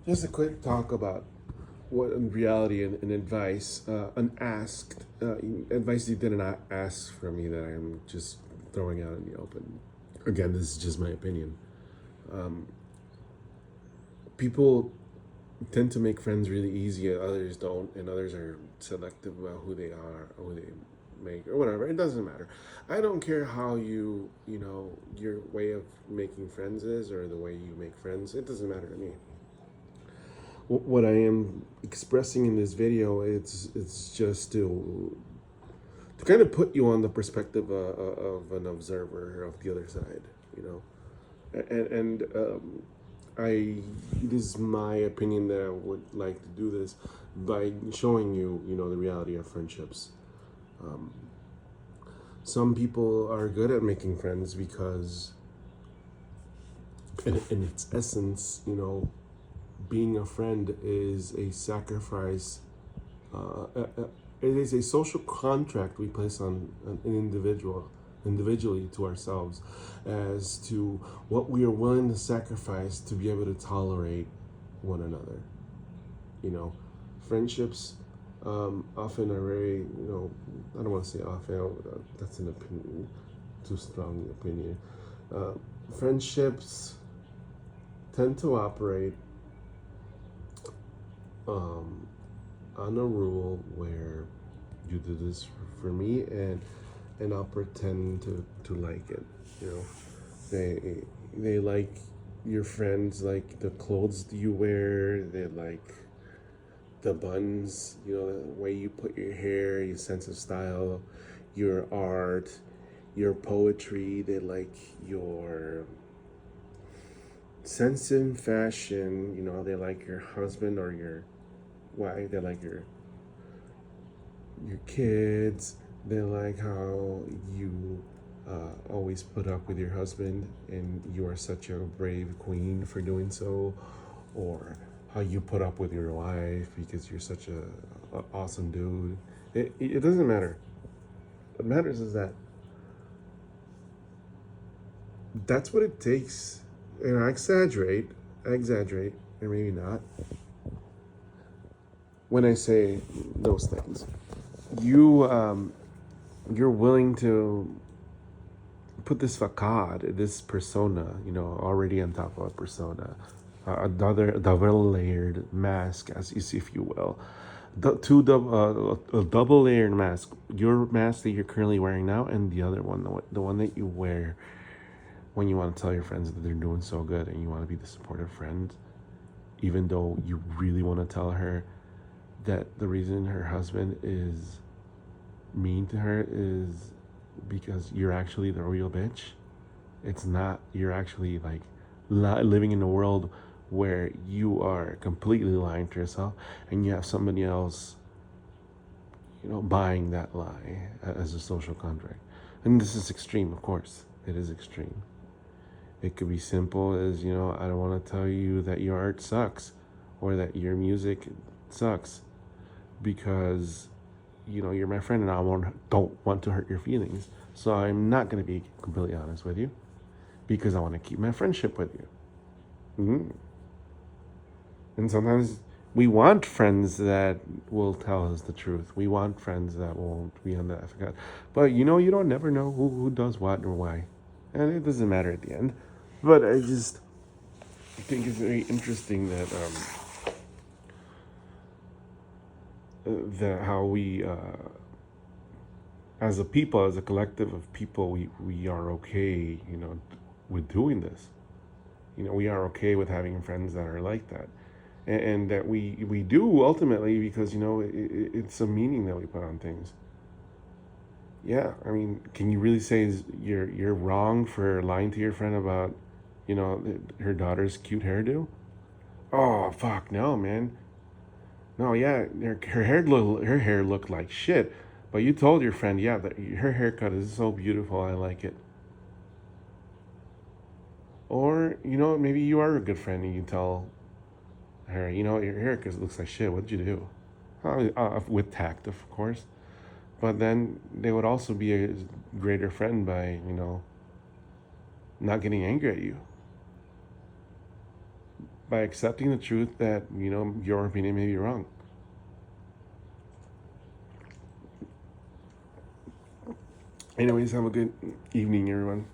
Just a quick talk about what in reality and advice, unasked advice you did not ask from me that I'm just throwing out in the open. Again, this is just my opinion. People tend to make friends really easy, others don't, and others are selective about who they are, or who they make, or whatever. It doesn't matter. I don't care how your way of making friends is or the way you make friends. It doesn't matter to me. What I am expressing in this video, it's just to kind of put you on the perspective of an observer of the other side, you know, and I this is my opinion that I would like to do this by showing you, the reality of friendships. Some people are good at making friends because, in its essence, being a friend is a sacrifice. It is a social contract we place on an individually to ourselves as to what we are willing to sacrifice to be able to tolerate one another. You know, friendships often are very, I don't want to say often, that's an opinion, too strong opinion. Uh, Friendships tend to operate um, on a rule where you do this for me, and I'll pretend to like it. You know, they like your friends, like the clothes you wear. They like the buns, the way you put your hair, your sense of style, your art, your poetry. They like your sense in fashion. They like your husband or your wife. They like your kids. They like how you always put up with your husband, and you are such a brave queen for doing so, or how you put up with your wife because you're such a awesome dude. It doesn't matter. What matters is that that's what it takes. And I exaggerate, or maybe not, when I say those things. You you're willing to put this facade, this persona, already on top of a persona, another double layered mask, as is, if you will, a double layered mask. Your mask that you're currently wearing now, and the other one, the one that you wear when you want to tell your friends that they're doing so good, and you want to be the supportive friend, even though you really want to tell her that the reason her husband is mean to her is because you're actually the real bitch. It's not, you're actually like living in a world where you are completely lying to yourself, and you have somebody else, buying that lie as a social contract. And this is extreme, of course. It is extreme. It could be simple as, I don't want to tell you that your art sucks or that your music sucks because you're my friend, and don't want to hurt your feelings. So I'm not going to be completely honest with you because I want to keep my friendship with you. Mm-hmm. And sometimes we want friends that will tell us the truth. We want friends that won't be on the F. But you don't never know who does what or why. And it doesn't matter at the end. But I just think it's very interesting that how we as a people, as a collective of people, we are okay, with doing this. We are okay with having friends that are like that, and that we do ultimately because it's a meaning that we put on things. Yeah, I mean, can you really say you're wrong for lying to your friend about her daughter's cute hairdo? Oh fuck no, man. No, yeah, her hair looked like shit, but you told your friend, yeah, that her haircut is so beautiful, I like it. Or maybe you are a good friend and you tell her, your haircut looks like shit. What'd you do? With tact, of course. But then they would also be a greater friend by not getting angry at you. by accepting the truth that, you know, your opinion may be wrong. Anyways, have a good evening, everyone.